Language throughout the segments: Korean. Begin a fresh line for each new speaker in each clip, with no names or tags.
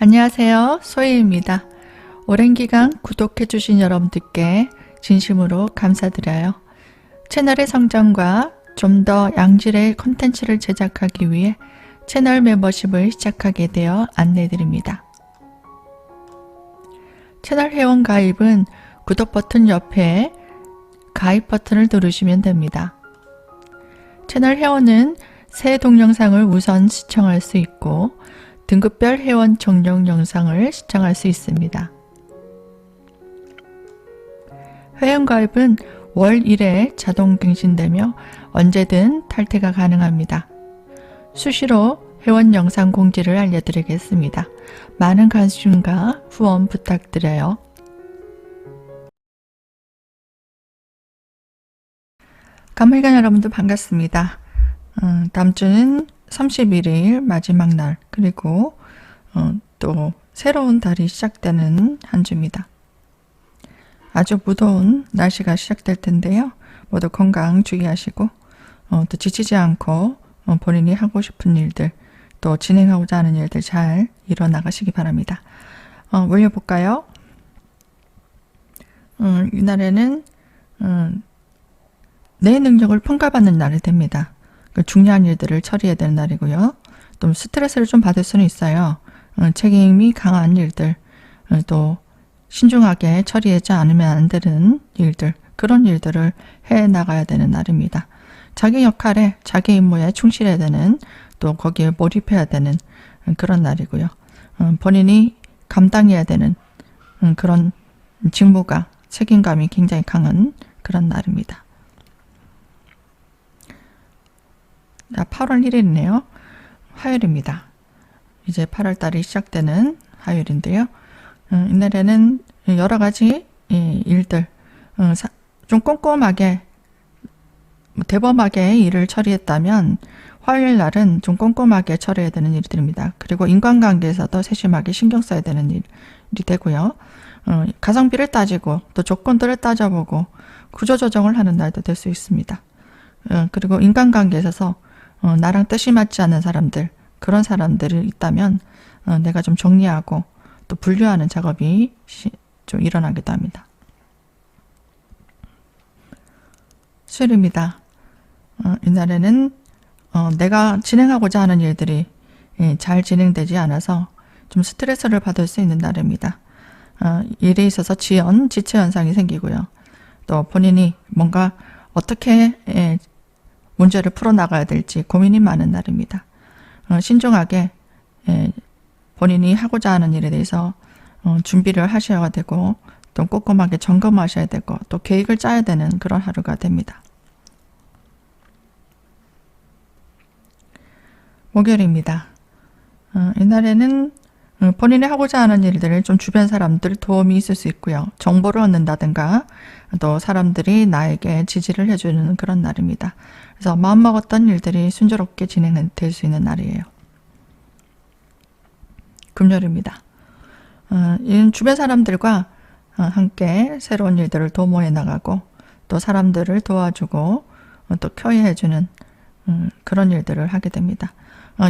안녕하세요. 소희입니다. 오랜 기간 구독해주신 여러분들께 진심으로 감사드려요. 채널의 성장과 좀 더 양질의 콘텐츠를 제작하기 위해 채널 멤버십을 시작하게 되어 안내드립니다. 채널 회원 가입은 구독 버튼 옆에 가입 버튼을 누르시면 됩니다. 채널 회원은 새 동영상을 우선 시청할 수 있고 등급별 회원 정령 영상을 시청할 수 있습니다. 회원 가입은 월 1회 자동 갱신되며 언제든 탈퇴가 가능합니다. 수시로 회원 영상 공지를 알려드리겠습니다. 많은 관심과 후원 부탁드려요. 감회관 여러분들 반갑습니다. 다음 주는 31일 마지막 날, 그리고 또 새로운 달이 시작되는 한 주입니다. 아주 무더운 날씨가 시작될 텐데요. 모두 건강 주의하시고 또 지치지 않고 본인이 하고 싶은 일들, 또 진행하고자 하는 일들 잘 이뤄나가시기 바랍니다. 올려볼까요? 이날에는 내 능력을 평가받는 날이 됩니다. 중요한 일들을 처리해야 되는 날이고요. 또 스트레스를 좀 받을 수는 있어요. 책임이 강한 일들, 또 신중하게 처리하지 않으면 안 되는 일들, 그런 일들을 해나가야 되는 날입니다. 자기 역할에, 자기 임무에 충실해야 되는, 또 거기에 몰입해야 되는 그런 날이고요. 본인이 감당해야 되는 그런 직무가, 책임감이 굉장히 강한 그런 날입니다. 8월 1일이네요. 화요일입니다. 이제 8월 달이 시작되는 화요일인데요. 이날에는 여러 가지 일들, 좀 꼼꼼하게, 대범하게 일을 처리했다면 화요일 날은 좀 꼼꼼하게 처리해야 되는 일들입니다. 그리고 인간관계에서도 세심하게 신경 써야 되는 일이 되고요. 가성비를 따지고 또 조건들을 따져보고 구조조정을 하는 날도 될 수 있습니다. 그리고 인간관계에 있어서 나랑 뜻이 맞지 않는 사람들, 그런 사람들이 있다면 내가 좀 정리하고 또 분류하는 작업이 좀 일어나기도 합니다. 수요일입니다. 이날에는 내가 진행하고자 하는 일들이 잘 진행되지 않아서 좀 스트레스를 받을 수 있는 날입니다. 일에 있어서 지체 현상이 생기고요. 또 본인이 뭔가 어떻게 문제를 풀어나가야 될지 고민이 많은 날입니다. 신중하게 본인이 하고자 하는 일에 대해서 준비를 하셔야 되고 또 꼼꼼하게 점검하셔야 되고 또 계획을 짜야 되는 그런 하루가 됩니다. 목요일입니다. 이날에는 본인이 하고자 하는 일들을 좀 주변 사람들 도움이 있을 수 있고요. 정보를 얻는다든가 또 사람들이 나에게 지지를 해주는 그런 날입니다. 그래서 마음먹었던 일들이 순조롭게 진행될 수 있는 날이에요. 금요일입니다. 주변 사람들과 함께 새로운 일들을 도모해 나가고 또 사람들을 도와주고 또 켜해주는 그런 일들을 하게 됩니다.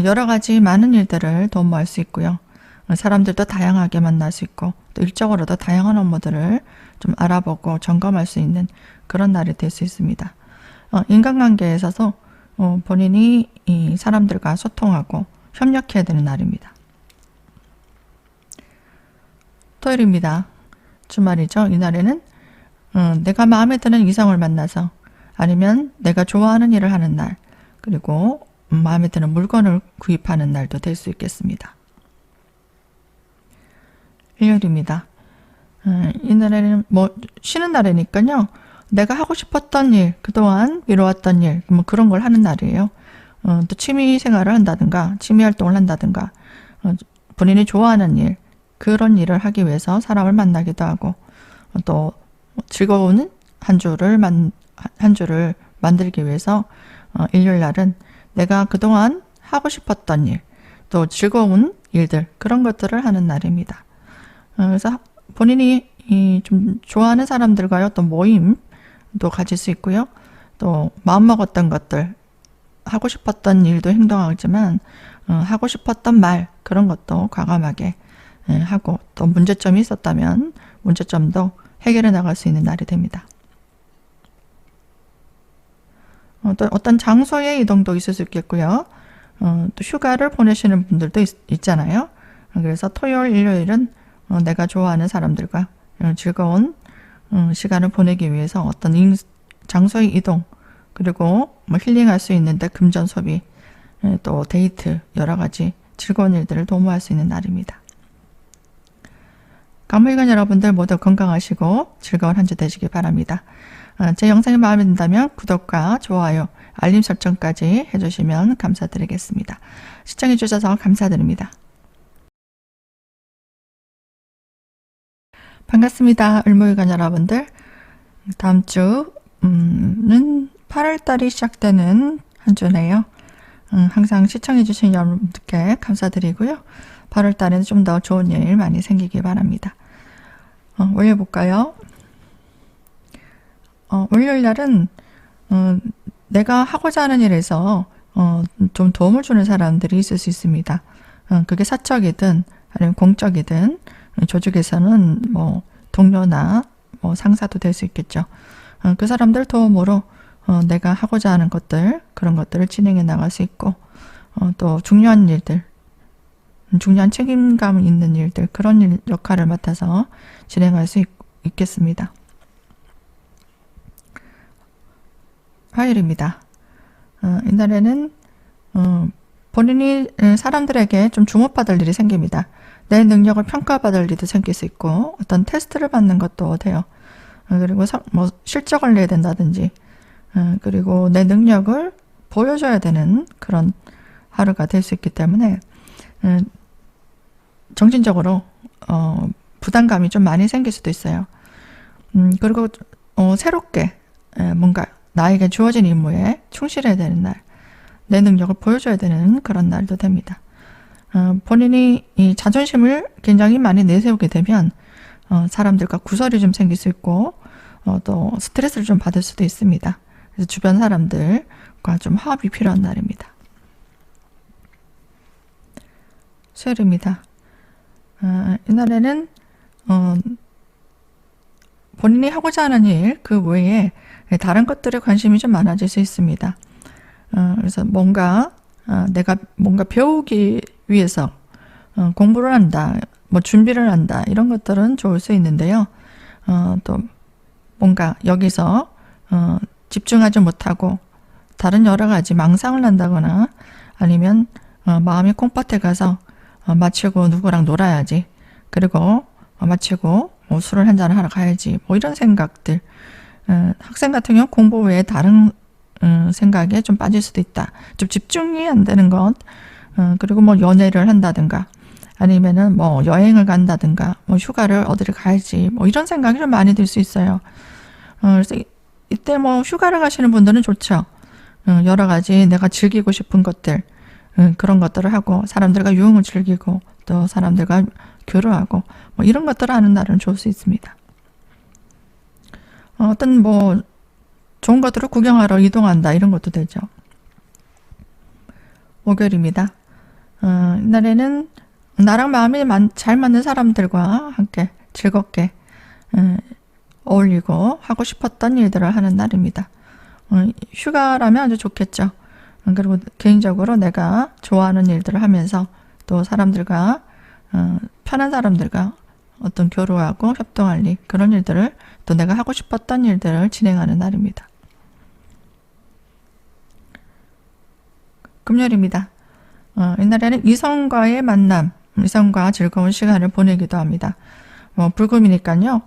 여러 가지 많은 일들을 도모할 수 있고요. 사람들도 다양하게 만날 수 있고 또 일적으로도 다양한 업무들을 좀 알아보고 점검할 수 있는 그런 날이 될 수 있습니다. 인간관계에 있어서 본인이 이 사람들과 소통하고 협력해야 되는 날입니다. 토요일입니다. 주말이죠. 이날에는 내가 마음에 드는 이성을 만나서 아니면 내가 좋아하는 일을 하는 날, 그리고 마음에 드는 물건을 구입하는 날도 될 수 있겠습니다. 일요일입니다. 이날에는 쉬는 날이니까요. 내가 하고 싶었던 일, 그동안 미뤄왔던 일, 그런 걸 하는 날이에요. 또 취미 생활을 한다든가, 취미 활동을 한다든가, 본인이 좋아하는 일, 그런 일을 하기 위해서 사람을 만나기도 하고, 또 즐거운 한 주를 만들기 위해서 일요일 날은 내가 그동안 하고 싶었던 일, 또 즐거운 일들, 그런 것들을 하는 날입니다. 그래서 본인이 좀 좋아하는 사람들과의 어떤 모임도 가질 수 있고요. 또 마음먹었던 것들, 하고 싶었던 일도 행동하지만 하고 싶었던 말, 그런 것도 과감하게 하고 또 문제점이 있었다면 문제점도 해결해 나갈 수 있는 날이 됩니다. 또 어떤 장소의 이동도 있을 수 있겠고요. 또 휴가를 보내시는 분들도 있잖아요. 그래서 토요일, 일요일은 내가 좋아하는 사람들과 즐거운 시간을 보내기 위해서 어떤 장소의 이동, 그리고 뭐 힐링할 수 있는데 금전 소비, 또 데이트, 여러 가지 즐거운 일들을 도모할 수 있는 날입니다. 강물관 여러분들 모두 건강하시고 즐거운 한 주 되시기 바랍니다. 제 영상이 마음에 든다면 구독과 좋아요, 알림 설정까지 해주시면 감사드리겠습니다. 시청해 주셔서 감사드립니다. 반갑습니다. 을목일간 여러분들. 다음 주는 8월달이 시작되는 한 주네요. 항상 시청해 주신 여러분들께 감사드리고요. 8월달에는 좀 더 좋은 일 많이 생기길 바랍니다. 올려볼까요? 월요일날은 내가 하고자 하는 일에서 좀 도움을 주는 사람들이 있을 수 있습니다. 그게 사적이든 아니면 공적이든 조직에서는 뭐 동료나 뭐 상사도 될 수 있겠죠. 그 사람들 도움으로 내가 하고자 하는 것들, 그런 것들을 진행해 나갈 수 있고 또 중요한 일들, 중요한 책임감 있는 일들, 그런 역할을 맡아서 진행할 수 있겠습니다. 화요일입니다. 이날에는 본인이 사람들에게 좀 주목받을 일이 생깁니다. 내 능력을 평가받을 일도 생길 수 있고 어떤 테스트를 받는 것도 돼요. 그리고 뭐 실적을 내야 된다든지 그리고 내 능력을 보여줘야 되는 그런 하루가 될 수 있기 때문에 정신적으로 부담감이 좀 많이 생길 수도 있어요. 그리고 새롭게 뭔가 나에게 주어진 임무에 충실해야 되는 날, 내 능력을 보여줘야 되는 그런 날도 됩니다. 본인이 이 자존심을 굉장히 많이 내세우게 되면 사람들과 구설이 좀 생길 수 있고 또 스트레스를 좀 받을 수도 있습니다. 그래서 주변 사람들과 좀 화합이 필요한 날입니다. 수요일입니다. 이날에는 본인이 하고자 하는 일, 그 외에 다른 것들에 관심이 좀 많아질 수 있습니다. 그래서 내가 뭔가 배우기 위해서 공부를 한다, 뭐 준비를 한다, 이런 것들은 좋을 수 있는데요. 또 뭔가 여기서 집중하지 못하고 다른 여러 가지 망상을 한다거나 아니면 마음이 콩밭에 가서 마치고 누구랑 놀아야지, 그리고 마치고 뭐 술을 한잔 하러 가야지, 뭐 이런 생각들. 학생 같은 경우 공부 외에 다른 생각에 좀 빠질 수도 있다. 좀 집중이 안 되는 것. 그리고 뭐 연애를 한다든가 아니면은 뭐 여행을 간다든가 뭐 휴가를 어디를 가야지, 뭐 이런 생각이 좀 많이 들 수 있어요. 그래서 이때 뭐 휴가를 가시는 분들은 좋죠. 여러 가지 내가 즐기고 싶은 것들, 그런 것들을 하고 사람들과 유흥을 즐기고 또 사람들과 교류하고 뭐 이런 것들을 하는 날은 좋을 수 있습니다. 어떤 뭐 좋은 것들을 구경하러 이동한다, 이런 것도 되죠. 목요일입니다. 이날에는 나랑 마음이 잘 맞는 사람들과 함께 즐겁게 어울리고 하고 싶었던 일들을 하는 날입니다. 휴가라면 아주 좋겠죠. 그리고 개인적으로 내가 좋아하는 일들을 하면서 또 사람들과 편한 사람들과 어떤 교류하고 협동할 일, 그런 일들을 또 내가 하고 싶었던 일들을 진행하는 날입니다. 금요일입니다. 이날에는 이성과의 만남, 이성과 즐거운 시간을 보내기도 합니다. 불금이니까요.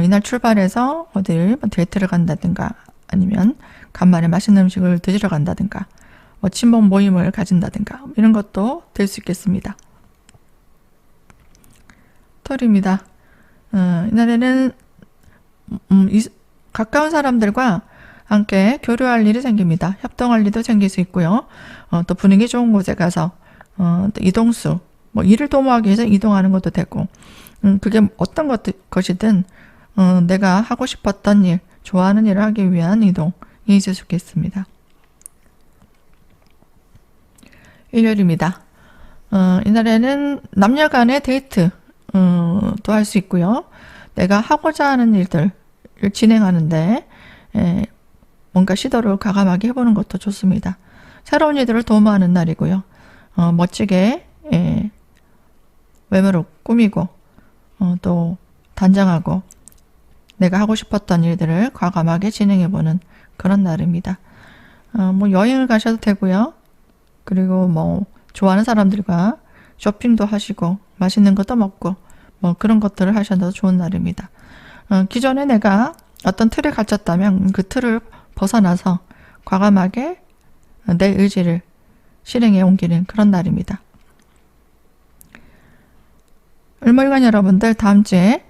이날 출발해서 어딜 데이트를 간다든가 아니면 간만에 맛있는 음식을 드시러 간다든가 친목 모임을 가진다든가 이런 것도 될 수 있겠습니다. 토요일입니다. 이날에는 가까운 사람들과 함께 교류할 일이 생깁니다. 협동할 일도 생길 수 있고요. 또 분위기 좋은 곳에 가서 또 이동수, 뭐 일을 도모하기 위해서 이동하는 것도 되고, 그게 어떤 것이든 내가 하고 싶었던 일, 좋아하는 일을 하기 위한 이동이 있을 수 있겠습니다. 일요일입니다. 이날에는 남녀 간의 데이트, 또 할 수 있고요. 내가 하고자 하는 일들을 진행하는데 뭔가 시도를 과감하게 해보는 것도 좋습니다. 새로운 일들을 도모하는 날이고요. 멋지게 외모를 꾸미고 또 단장하고 내가 하고 싶었던 일들을 과감하게 진행해보는 그런 날입니다. 뭐 여행을 가셔도 되고요. 그리고 뭐 좋아하는 사람들과 쇼핑도 하시고 맛있는 것도 먹고 뭐 그런 것들을 하셔도 좋은 날입니다. 기존에 내가 어떤 틀에 갇혔다면 그 틀을 벗어나서 과감하게 내 의지를 실행에 옮기는 그런 날입니다. 을목일간 여러분들 다음 주에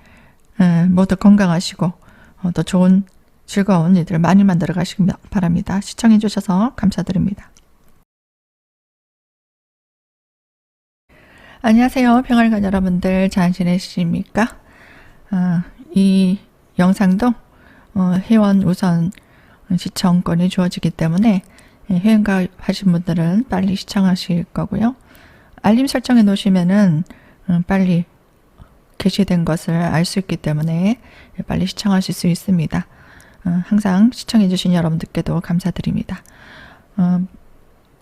모두 건강하시고 또 좋은 즐거운 일들 많이 만들어 가시기 바랍니다. 시청해 주셔서 감사드립니다. 안녕하세요. 평일간 여러분들 잘 지내십니까? 이 영상도 회원 우선 시청권이 주어지기 때문에 회원가입하신 분들은 빨리 시청하실 거고요. 알림 설정해 놓으시면은 빨리 게시된 것을 알 수 있기 때문에 빨리 시청하실 수 있습니다. 항상 시청해 주신 여러분들께도 감사드립니다.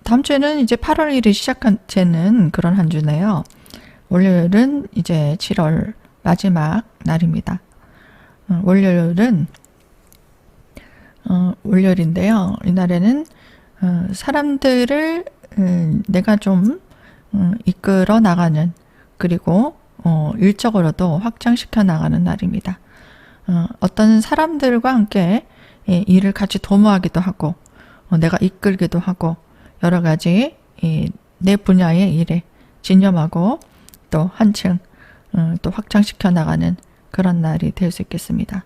다음 주에는 이제 8월 1일 시작한 채는 그런 한 주네요. 월요일은 이제 7월 마지막 날입니다. 월요일은 월요일인데요. 이날에는 사람들을 내가 좀 이끌어 나가는 그리고 일적으로도 확장시켜 나가는 날입니다. 어떤 사람들과 함께 일을 같이 도모하기도 하고 내가 이끌기도 하고 여러 가지 내 분야의 일에 진념하고 또 한층 또 확장시켜 나가는 그런 날이 될 수 있겠습니다.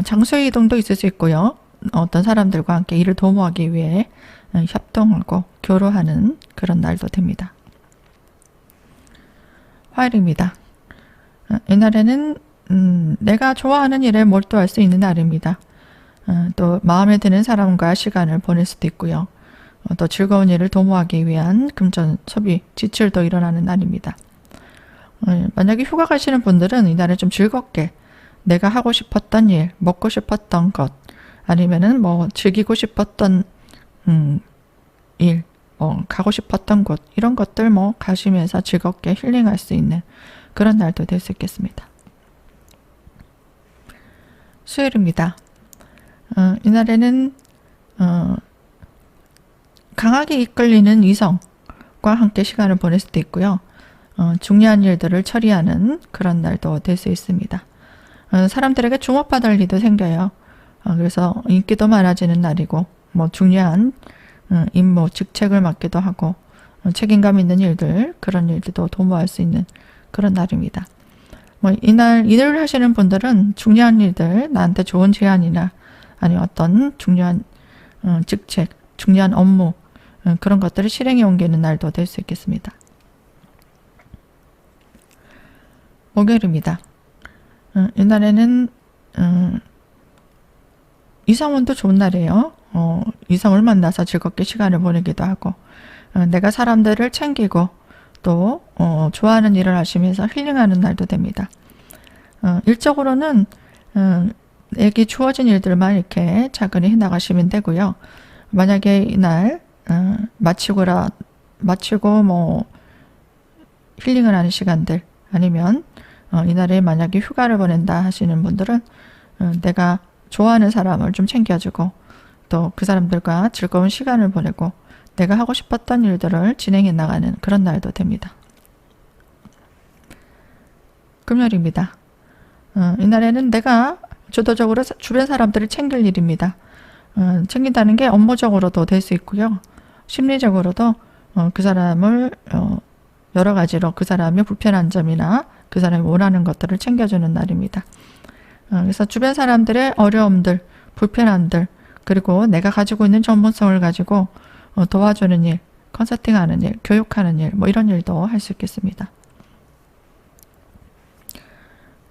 장소의 이동도 있을 수 있고요. 어떤 사람들과 함께 일을 도모하기 위해 협동하고 교류하는 그런 날도 됩니다. 화요일입니다. 이날에는 내가 좋아하는 일에 몰두할 수 있는 날입니다. 또 마음에 드는 사람과 시간을 보낼 수도 있고요. 또 즐거운 일을 도모하기 위한 금전 소비 지출도 일어나는 날입니다. 만약에 휴가 가시는 분들은 이날에 좀 즐겁게 내가 하고 싶었던 일, 먹고 싶었던 것, 아니면은 뭐 즐기고 싶었던 일, 가고 싶었던 곳 이런 것들 뭐 가시면서 즐겁게 힐링할 수 있는 그런 날도 될 수 있겠습니다. 수요일입니다. 이날에는 강하게 이끌리는 이성과 함께 시간을 보낼 수도 있고요. 중요한 일들을 처리하는 그런 날도 될 수 있습니다. 사람들에게 주목받을 일도 생겨요. 그래서 인기도 많아지는 날이고 뭐 중요한 임무, 직책을 맡기도 하고 책임감 있는 일들, 그런 일들도 도모할 수 있는 그런 날입니다. 뭐 이날 일을 하시는 분들은 중요한 일들, 나한테 좋은 제안이나 아니면 어떤 중요한 직책, 중요한 업무 그런 것들을 실행에 옮기는 날도 될 수 있겠습니다. 목요일입니다. 이날에는 이성운도 좋은 날이에요. 이성을 만나서 즐겁게 시간을 보내기도 하고 내가 사람들을 챙기고 또 좋아하는 일을 하시면서 힐링하는 날도 됩니다. 일적으로는 내게 주어진 일들만 이렇게 차근히 해나가시면 되고요. 만약에 이날 마치고 뭐 힐링을 하는 시간들 아니면 이날에 만약에 휴가를 보낸다 하시는 분들은 내가 좋아하는 사람을 좀 챙겨주고 또 그 사람들과 즐거운 시간을 보내고 내가 하고 싶었던 일들을 진행해 나가는 그런 날도 됩니다. 금요일입니다. 이날에는 내가 주도적으로 주변 사람들을 챙길 일입니다. 챙긴다는 게 업무적으로도 될 수 있고요. 심리적으로도 그 사람을 여러 가지로 그 사람의 불편한 점이나 그 사람이 원하는 것들을 챙겨주는 날입니다. 그래서 주변 사람들의 어려움들, 불편함들, 그리고 내가 가지고 있는 전문성을 가지고 도와주는 일, 컨설팅하는 일, 교육하는 일, 뭐 이런 일도 할 수 있겠습니다.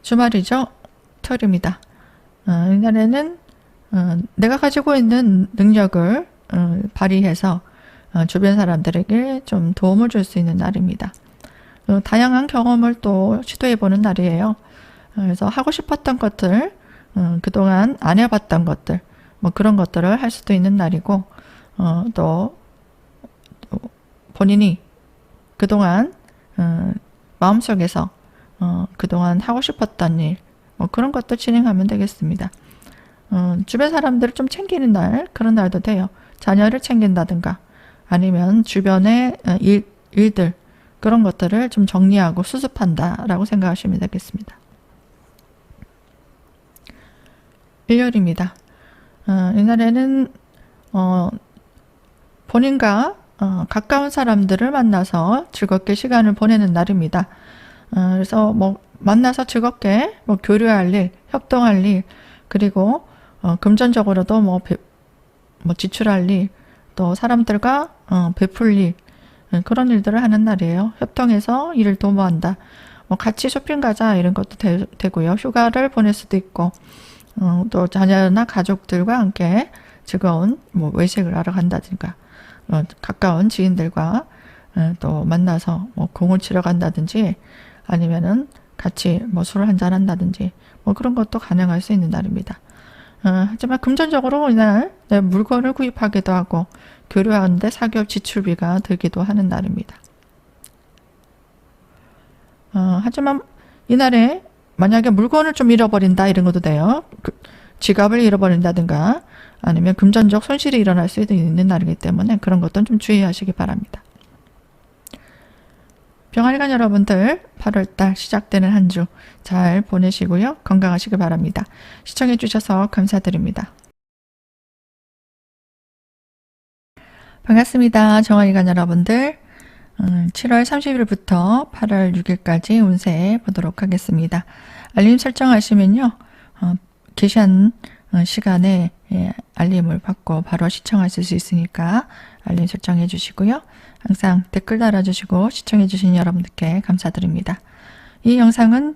주말이죠. 토요일입니다. 이날에는 내가 가지고 있는 능력을 발휘해서 주변 사람들에게 좀 도움을 줄 수 있는 날입니다. 다양한 경험을 또 시도해보는 날이에요. 그래서 하고 싶었던 것들, 그동안 안 해봤던 것들, 뭐 그런 것들을 할 수도 있는 날이고, 또 본인이 그동안 마음속에서 그동안 하고 싶었던 일, 뭐 그런 것도 진행하면 되겠습니다. 주변 사람들을 좀 챙기는 날, 그런 날도 돼요. 자녀를 챙긴다든가, 아니면 주변의 일들, 그런 것들을 좀 정리하고 수습한다라고 생각하시면 되겠습니다. 일요일입니다. 이날에는 본인과 가까운 사람들을 만나서 즐겁게 시간을 보내는 날입니다. 그래서 뭐 만나서 즐겁게 뭐 교류할 일, 협동할 일, 그리고 금전적으로도 뭐 지출할 일, 또 사람들과 베풀 일, 그런 일들을 하는 날이에요. 협동해서 일을 도모한다. 뭐 같이 쇼핑 가자 이런 것도 되고요. 휴가를 보낼 수도 있고, 또 자녀나 가족들과 함께 즐거운 뭐 외식을 하러 간다든가, 가까운 지인들과 또 만나서 뭐 공을 치러 간다든지, 아니면은 같이 뭐 술을 한잔 한다든지, 뭐 그런 것도 가능할 수 있는 날입니다. 하지만 금전적으로 이날 물건을 구입하기도 하고 교류하는데 사교육 지출비가 들기도 하는 날입니다. 하지만 이날에 만약에 물건을 좀 잃어버린다 이런 것도 돼요. 지갑을 잃어버린다든가 아니면 금전적 손실이 일어날 수도 있는 날이기 때문에 그런 것도 좀 주의하시기 바랍니다. 병아리간 여러분들 8월달 시작되는 한 주 잘 보내시고요. 건강하시기 바랍니다. 시청해 주셔서 감사드립니다. 반갑습니다. 정아리간 여러분들 7월 30일부터 8월 6일까지 운세 보도록 하겠습니다. 알림 설정하시면요. 게시한 시간에 알림을 받고 바로 시청하실 수 있으니까 알림 설정해 주시고요. 항상 댓글 달아주시고 시청해 주신 여러분들께 감사드립니다. 이 영상은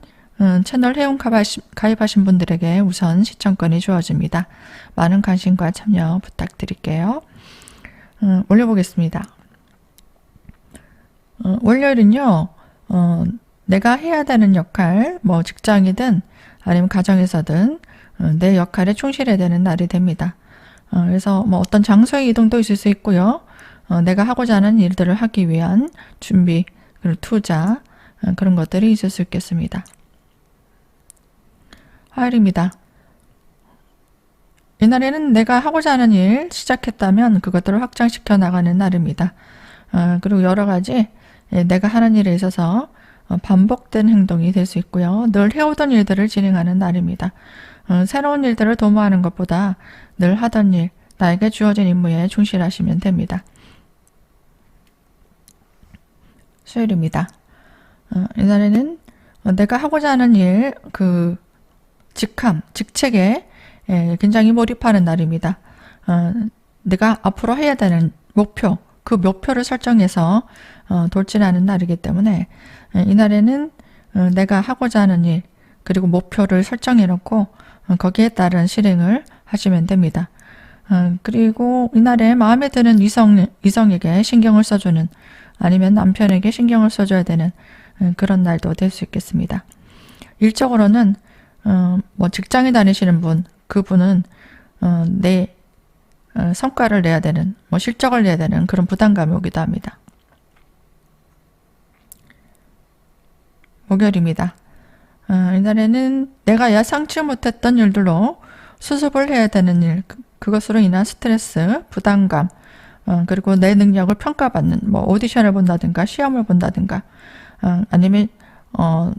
채널 회원 가입하신 분들에게 우선 시청권이 주어집니다. 많은 관심과 참여 부탁드릴게요. 올려보겠습니다. 월요일은요. 내가 해야 되는 역할, 뭐 직장이든 아니면 가정에서든 내 역할에 충실해야 되는 날이 됩니다. 그래서 뭐 어떤 장소의 이동도 있을 수 있고요. 내가 하고자 하는 일들을 하기 위한 준비, 그리고 투자, 그런 것들이 있을 수 있겠습니다. 화요일입니다. 이날에는 내가 하고자 하는 일 시작했다면 그것들을 확장시켜 나가는 날입니다. 그리고 여러 가지 내가 하는 일에 있어서 반복된 행동이 될 수 있고요. 늘 해오던 일들을 진행하는 날입니다. 새로운 일들을 도모하는 것보다 늘 하던 일, 나에게 주어진 임무에 충실하시면 됩니다. 수요일입니다. 이날에는 내가 하고자 하는 일, 직책에 굉장히 몰입하는 날입니다. 내가 앞으로 해야 되는 목표, 그 목표를 설정해서 돌진하는 날이기 때문에 이날에는 내가 하고자 하는 일, 그리고 목표를 설정해 놓고 거기에 따른 실행을 하시면 됩니다. 그리고 이날에 마음에 드는 이성에게 신경을 써주는, 아니면 남편에게 신경을 써줘야 되는 그런 날도 될 수 있겠습니다. 일적으로는 뭐 직장에 다니시는 분, 그분은 내 성과를 내야 되는, 뭐 실적을 내야 되는 그런 부담감이 오기도 합니다. 목요일입니다. 이날에는 내가 예상치 못했던 일들로 수습을 해야 되는 일, 그것으로 인한 스트레스, 부담감, 그리고 내 능력을 평가받는, 뭐 오디션을 본다든가 시험을 본다든가, 아니면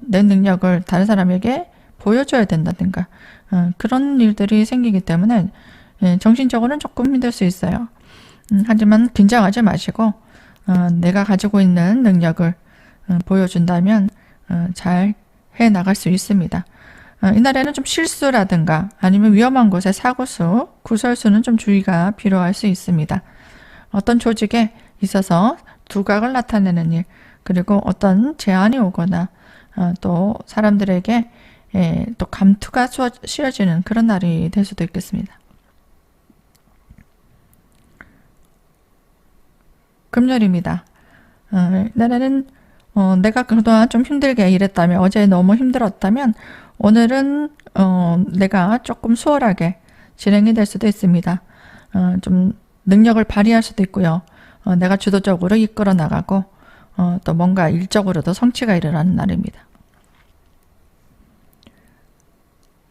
내 능력을 다른 사람에게 보여줘야 된다든가, 그런 일들이 생기기 때문에 정신적으로는 조금 힘들 수 있어요. 하지만 긴장하지 마시고 내가 가지고 있는 능력을 보여준다면 잘 해나갈 수 있습니다. 이날에는 좀 실수라든가 아니면 위험한 곳의 사고수, 구설수는 좀 주의가 필요할 수 있습니다. 어떤 조직에 있어서 두각을 나타내는 일, 그리고 어떤 제안이 오거나 또 사람들에게 또 감투가 씌워지는 그런 날이 될 수도 있겠습니다. 금요일입니다. 이날에는 내가 그동안 좀 힘들게 일했다면, 어제 너무 힘들었다면, 오늘은 내가 조금 수월하게 진행이 될 수도 있습니다. 좀 능력을 발휘할 수도 있고요. 내가 주도적으로 이끌어 나가고 또 뭔가 일적으로도 성취가 일어나는 날입니다.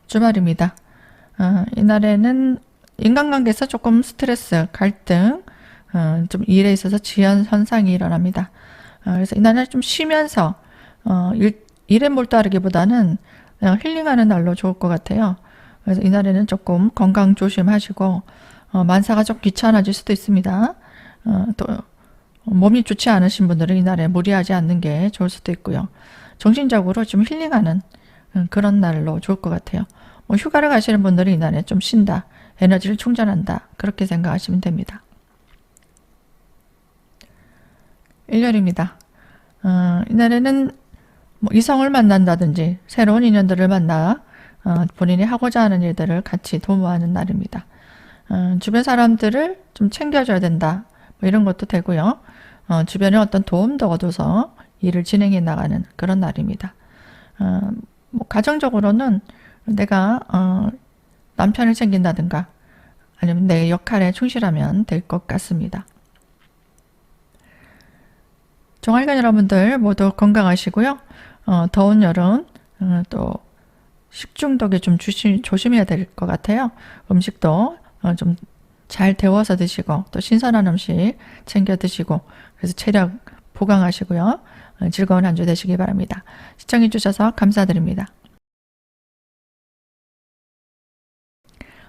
주말입니다. 이날에는 인간관계에서 조금 스트레스, 갈등, 좀 일에 있어서 지연 현상이 일어납니다. 그래서 이날은 좀 쉬면서 일에 몰두하기보다는 힐링하는 날로 좋을 것 같아요. 그래서 이날에는 조금 건강 조심하시고 만사가 좀 귀찮아질 수도 있습니다. 또 몸이 좋지 않으신 분들은 이날에 무리하지 않는 게 좋을 수도 있고요. 정신적으로 좀 힐링하는 그런 날로 좋을 것 같아요. 뭐 휴가를 가시는 분들은 이날에 좀 쉰다, 에너지를 충전한다, 그렇게 생각하시면 됩니다. 일요일입니다. 이날에는 뭐 이성을 만난다든지 새로운 인연들을 만나 본인이 하고자 하는 일들을 같이 도모하는 날입니다. 주변 사람들을 좀 챙겨줘야 된다, 뭐 이런 것도 되고요. 주변에 어떤 도움도 얻어서 일을 진행해 나가는 그런 날입니다. 뭐 가정적으로는 내가 남편을 챙긴다든가 아니면 내 역할에 충실하면 될 것 같습니다. 종알간 여러분들 모두 건강하시고요. 더운 여름 또 식중독에 좀 조심해야 될 것 같아요. 음식도 좀 잘 데워서 드시고 또 신선한 음식 챙겨 드시고 그래서 체력 보강하시고요. 즐거운 한 주 되시기 바랍니다. 시청해 주셔서 감사드립니다.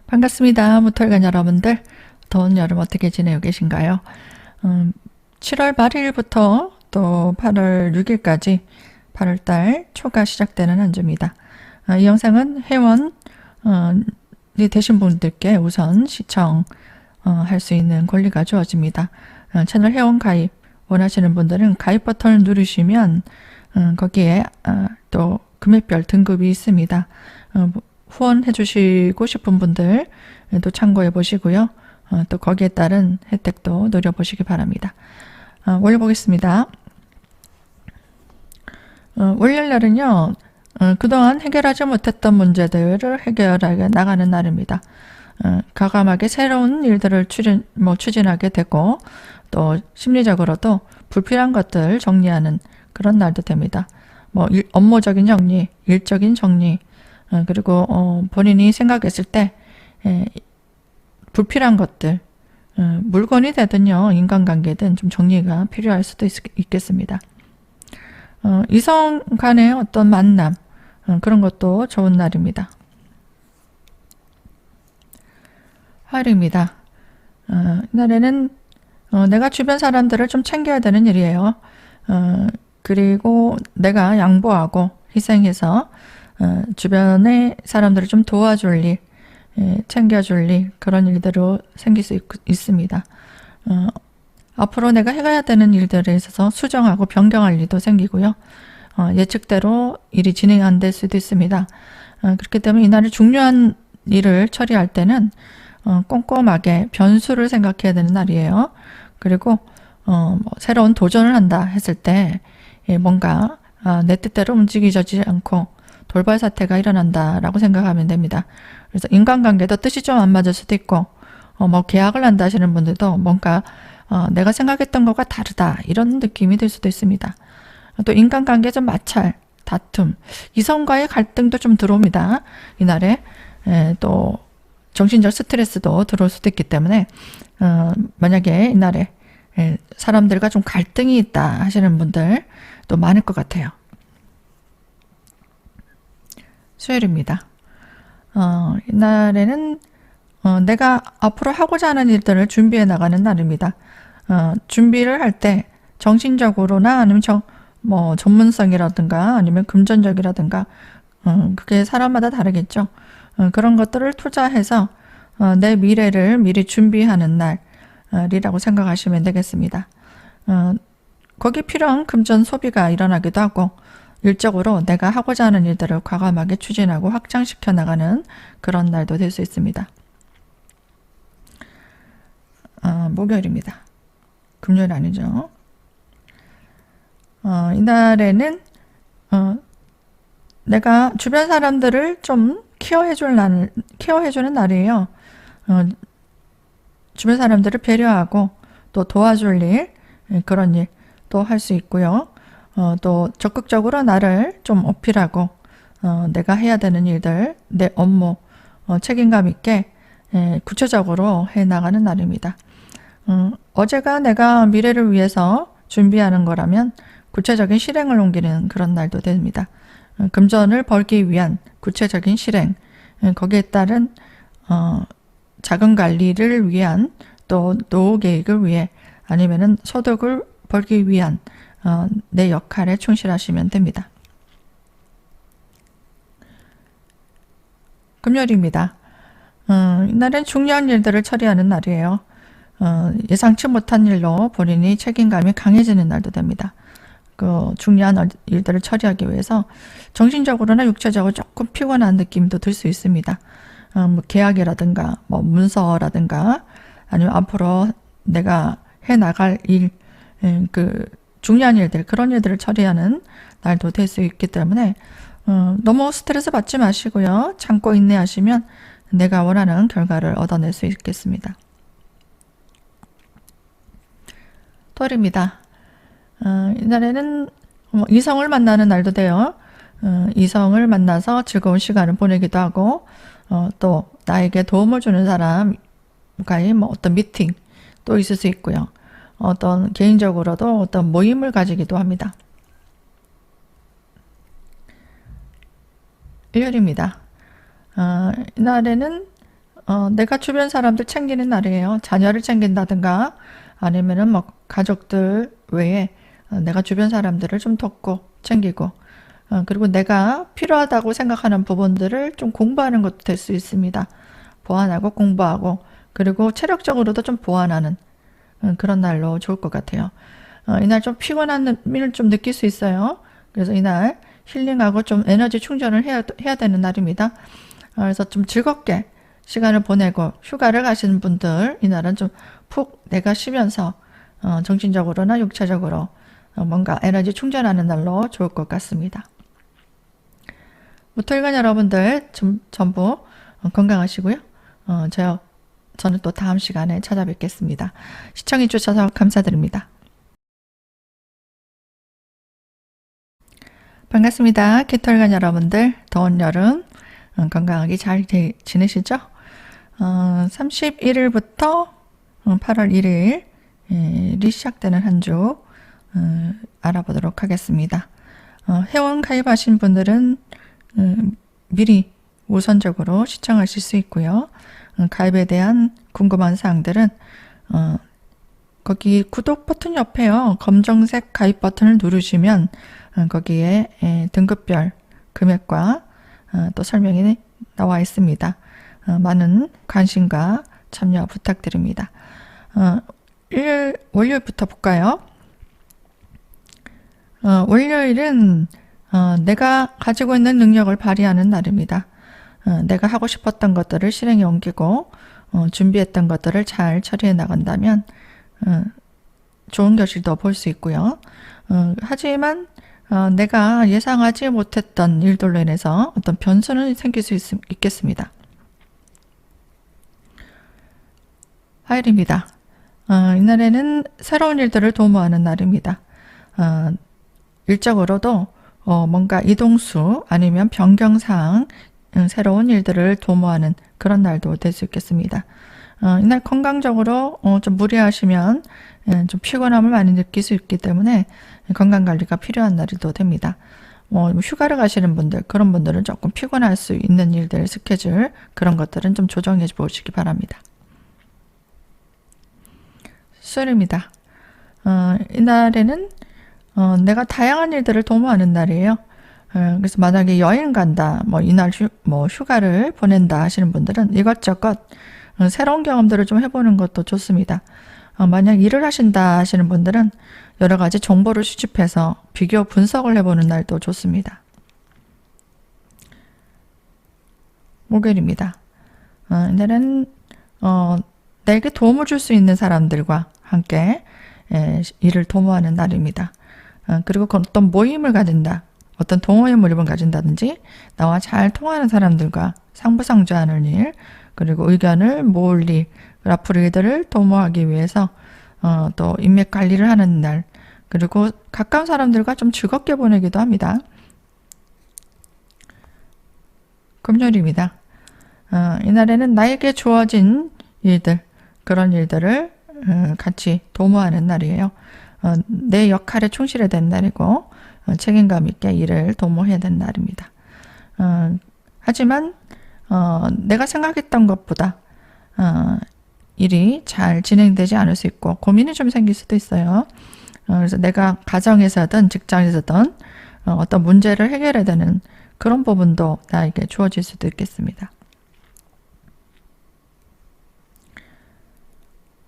반갑습니다. 무털간 여러분들, 더운 여름 어떻게 지내고 계신가요? 7월 말일부터 또 8월 6일까지 8월달 초가 시작되는 한 주입니다. 이 영상은 회원이 되신 분들께 우선 시청할 수 있는 권리가 주어집니다. 채널 회원 가입 원하시는 분들은 가입 버튼을 누르시면 거기에 또 금액별 등급이 있습니다. 후원해 주시고 싶은 분들 또 참고해 보시고요. 또 거기에 따른 혜택도 노려보시기 바랍니다. 올려보겠습니다. 월요일날은요, 그동안 해결하지 못했던 문제들을 해결하게 나가는 날입니다. 과감하게 새로운 일들을 추진하게 되고 또 심리적으로도 불필요한 것들 정리하는 그런 날도 됩니다. 뭐 업무적인 정리, 일적인 정리, 그리고 본인이 생각했을 때 불필요한 것들, 물건이 되든요, 인간관계든 좀 정리가 필요할 수도 있겠습니다. 이성 간의 어떤 만남, 그런 것도 좋은 날입니다. 화요일입니다. 이날에는 내가 주변 사람들을 좀 챙겨야 되는 일이에요. 그리고 내가 양보하고 희생해서 주변의 사람들을 좀 도와줄 일, 챙겨줄 일, 그런 일대로 생길 수 있습니다. 앞으로 내가 해가야 되는 일들에 있어서 수정하고 변경할 일도 생기고요. 예측대로 일이 진행 안 될 수도 있습니다. 그렇기 때문에 이날에 중요한 일을 처리할 때는 꼼꼼하게 변수를 생각해야 되는 날이에요. 그리고 뭐 새로운 도전을 한다 했을 때 뭔가 내 뜻대로 움직이지 않고 돌발 사태가 일어난다라고 생각하면 됩니다. 그래서 인간관계도 뜻이 좀 안 맞을 수도 있고 뭐 계약을 한다 하시는 분들도 뭔가 내가 생각했던 것과 다르다 이런 느낌이 들 수도 있습니다. 또 인간관계 좀 마찰, 다툼, 이성과의 갈등도 좀 들어옵니다. 이날에 또 정신적 스트레스도 들어올 수도 있기 때문에 만약에 이날에 사람들과 좀 갈등이 있다 하시는 분들 또 많을 것 같아요. 수요일입니다. 이날에는 내가 앞으로 하고자 하는 일들을 준비해 나가는 날입니다. 준비를 할 때 정신적으로나 아니면 뭐 전문성이라든가 아니면 금전적이라든가 그게 사람마다 다르겠죠. 그런 것들을 투자해서 내 미래를 미리 준비하는 날이라고 생각하시면 되겠습니다. 거기 필요한 금전 소비가 일어나기도 하고 일적으로 내가 하고자 하는 일들을 과감하게 추진하고 확장시켜 나가는 그런 날도 될 수 있습니다. 목요일입니다. 금요일 아니죠. 이날에는 내가 주변 사람들을 좀 케어해주는 날이에요. 주변 사람들을 배려하고 또 도와줄 일, 그런 일도 할 수 있고요. 또 적극적으로 나를 좀 어필하고 내가 해야 되는 일들, 내 업무 책임감 있게 구체적으로 해나가는 날입니다. 어제가 내가 미래를 위해서 준비하는 거라면 구체적인 실행을 옮기는 그런 날도 됩니다. 금전을 벌기 위한 구체적인 실행, 거기에 따른 자금 관리를 위한 또 노후 계획을 위해 아니면은 소득을 벌기 위한 내 역할에 충실하시면 됩니다. 금요일입니다. 이날은 중요한 일들을 처리하는 날이에요. 예상치 못한 일로 본인이 책임감이 강해지는 날도 됩니다. 그 중요한 일들을 처리하기 위해서 정신적으로나 육체적으로 조금 피곤한 느낌도 들 수 있습니다. 뭐 계약이라든가 뭐 문서라든가 아니면 앞으로 내가 해 나갈 일, 그 중요한 일들, 그런 일들을 처리하는 날도 될 수 있기 때문에 너무 스트레스 받지 마시고요. 참고 인내하시면 내가 원하는 결과를 얻어낼 수 있겠습니다. 토요일입니다. 이날에는 이성을 만나는 날도 돼요. 이성을 만나서 즐거운 시간을 보내기도 하고 또 나에게 도움을 주는 사람과의 뭐 어떤 미팅 또 있을 수 있고요. 어떤 개인적으로도 어떤 모임을 가지기도 합니다. 일요일입니다. 이날에는 내가 주변 사람들 챙기는 날이에요. 자녀를 챙긴다든가 아니면은 뭐 가족들 외에 내가 주변 사람들을 좀 돕고 챙기고 그리고 내가 필요하다고 생각하는 부분들을 좀 공부하는 것도 될 수 있습니다. 보완하고 공부하고 그리고 체력적으로도 좀 보완하는 그런 날로 좋을 것 같아요. 이날 좀 피곤한 일을 좀 느낄 수 있어요. 그래서 이날 힐링하고 좀 에너지 충전을 해야 되는 날입니다. 그래서 좀 즐겁게 시간을 보내고 휴가를 가시는 분들 이날은 좀 푹 내가 쉬면서 정신적으로나 육체적으로 뭔가 에너지 충전하는 날로 좋을 것 같습니다. 토요일간 여러분들 전부 건강하시고요. 저는 또 다음 시간에 찾아뵙겠습니다. 시청해 주셔서 감사드립니다. 반갑습니다. 토요일간 여러분들 더운 여름 건강하게 잘 지내시죠? 31일부터 8월 1일이 시작되는 한 주 알아보도록 하겠습니다. 회원 가입하신 분들은 미리 우선적으로 시청하실 수 있고요. 가입에 대한 궁금한 사항들은 거기 구독 버튼 옆에요. 검정색 가입 버튼을 누르시면 거기에 등급별 금액과 또 설명이 나와 있습니다. 많은 관심과 참여 부탁드립니다. 월요일부터 볼까요? 월요일은 내가 가지고 있는 능력을 발휘하는 날입니다. 내가 하고 싶었던 것들을 실행에 옮기고 준비했던 것들을 잘 처리해 나간다면 좋은 결실도 볼 수 있고요. 하지만 내가 예상하지 못했던 일들로 인해서 어떤 변수는 생길 수 있겠습니다. 화요일입니다. 이날에는 새로운 일들을 도모하는 날입니다. 일적으로도 뭔가 이동수 아니면 변경사항 새로운 일들을 도모하는 그런 날도 될 수 있겠습니다. 이날 건강적으로 좀 무리하시면 좀 피곤함을 많이 느낄 수 있기 때문에 건강관리가 필요한 날이 또 됩니다. 휴가를 가시는 분들, 그런 분들은 조금 피곤할 수 있는 일들, 스케줄 그런 것들은 좀 조정해 보시기 바랍니다. 수요일입니다. 이날에는 내가 다양한 일들을 도모하는 날이에요. 그래서 만약에 여행 간다, 이날 휴가를 보낸다 하시는 분들은 이것저것 새로운 경험들을 좀 해보는 것도 좋습니다. 만약 일을 하신다 하시는 분들은 여러 가지 정보를 수집해서 비교 분석을 해보는 날도 좋습니다. 목요일입니다. 이날은 내게 도움을 줄 수 있는 사람들과 함께 일을 도모하는 날입니다. 그리고 어떤 모임을 가진다. 어떤 동호회 모임을 가진다든지 나와 잘 통하는 사람들과 상부상조하는 일, 그리고 의견을 모을 일, 앞으로 이들을 도모하기 위해서 또 인맥 관리를 하는 날, 그리고 가까운 사람들과 좀 즐겁게 보내기도 합니다. 금요일입니다. 이날에는 나에게 주어진 일들, 그런 일들을 같이 도모하는 날이에요. 내 역할에 충실해야 되는 날이고 책임감 있게 일을 도모해야 되는 날입니다. 하지만 내가 생각했던 것보다 일이 잘 진행되지 않을 수 있고 고민이 좀 생길 수도 있어요. 그래서 내가 가정에서든 직장에서든 어떤 문제를 해결해야 되는 그런 부분도 나에게 주어질 수도 있겠습니다.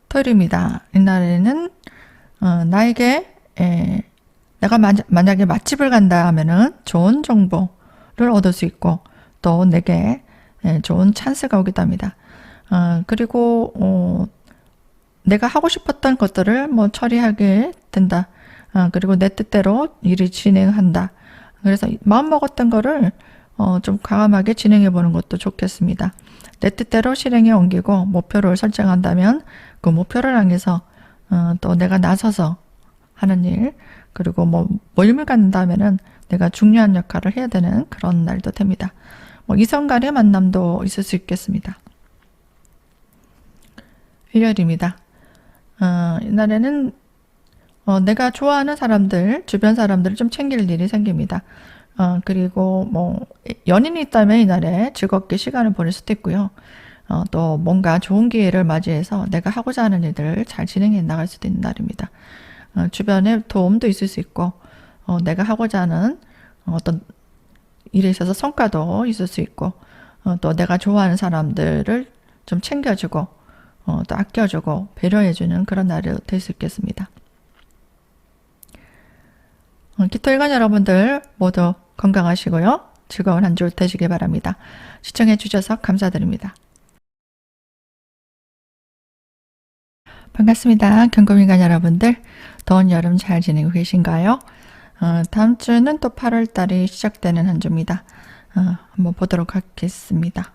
토요일입니다. 이날에는 나에게 내가 만약에 맛집을 간다 하면은 좋은 정보를 얻을 수 있고 또 내게 좋은 찬스가 오기도 합니다. 그리고 내가 하고 싶었던 것들을 뭐 처리하게 된다. 그리고 내 뜻대로 일이 진행한다. 그래서 마음 먹었던 거를 좀 과감하게 진행해 보는 것도 좋겠습니다. 내 뜻대로 실행에 옮기고 목표를 설정한다면 그 목표를 향해서 또 내가 나서서 하는 일, 그리고 뭐 모임을 갖는다면은 내가 중요한 역할을 해야 되는 그런 날도 됩니다. 뭐 이성 간의 만남도 있을 수 있겠습니다. 일요일입니다. 이날에는 내가 좋아하는 사람들, 주변 사람들을 좀 챙길 일이 생깁니다. 그리고 뭐 연인이 있다면 이날에 즐겁게 시간을 보낼 수도 있고요. 또 뭔가 좋은 기회를 맞이해서 내가 하고자 하는 일들을 잘 진행해 나갈 수도 있는 날입니다. 주변에 도움도 있을 수 있고 내가 하고자 하는 어떤 일에 있어서 성과도 있을 수 있고 또 내가 좋아하는 사람들을 좀 챙겨주고 또 아껴주고 배려해주는 그런 날이 될 수 있겠습니다. 기토일관 여러분들 모두 건강하시고요. 즐거운 한 주 되시길 바랍니다. 시청해 주셔서 감사드립니다. 반갑습니다. 경금일관 여러분들, 더운 여름 잘 지내고 계신가요? 다음 주는 또 8월 달이 시작되는 한 주입니다. 한번 보도록 하겠습니다.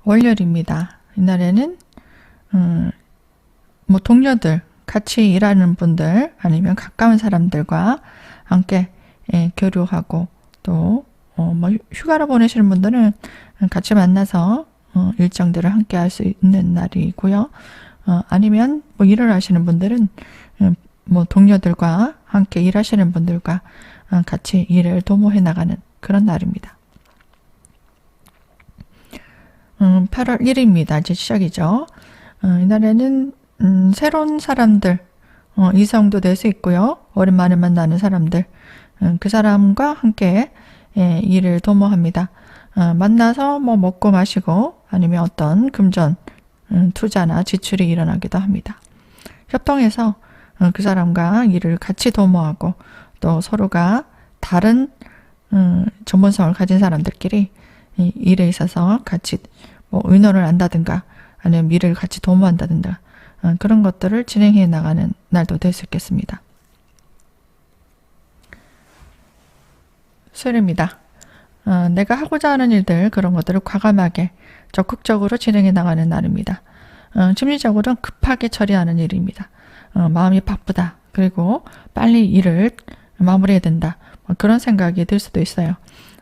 월요일입니다. 이날에는 뭐 동료들, 같이 일하는 분들 아니면 가까운 사람들과 함께 교류하고 또 뭐 휴가를 보내시는 분들은 같이 만나서 일정들을 함께 할 수 있는 날이고요. 아니면 뭐 일을 하시는 분들은 뭐 동료들과 함께 일하시는 분들과 같이 일을 도모해 나가는 그런 날입니다. 8월 1일입니다. 이제 시작이죠. 이날에는 새로운 사람들, 이성도 될 수 있고요. 오랜만에 만나는 사람들, 그 사람과 함께 일을 도모합니다. 만나서 뭐 먹고 마시고 아니면 어떤 금전, 투자나 지출이 일어나기도 합니다. 협동해서 그 사람과 일을 같이 도모하고 또 서로가 다른 전문성을 가진 사람들끼리 일에 있어서 같이 뭐 의논을 한다든가 아니면 일을 같이 도모한다든가 그런 것들을 진행해 나가는 날도 될 수 있겠습니다. 수요일입니다. 내가 하고자 하는 일들 그런 것들을 과감하게 적극적으로 진행해 나가는 날입니다. 심리적으로는 급하게 처리하는 일입니다. 마음이 바쁘다. 그리고 빨리 일을 마무리해야 된다. 그런 생각이 들 수도 있어요.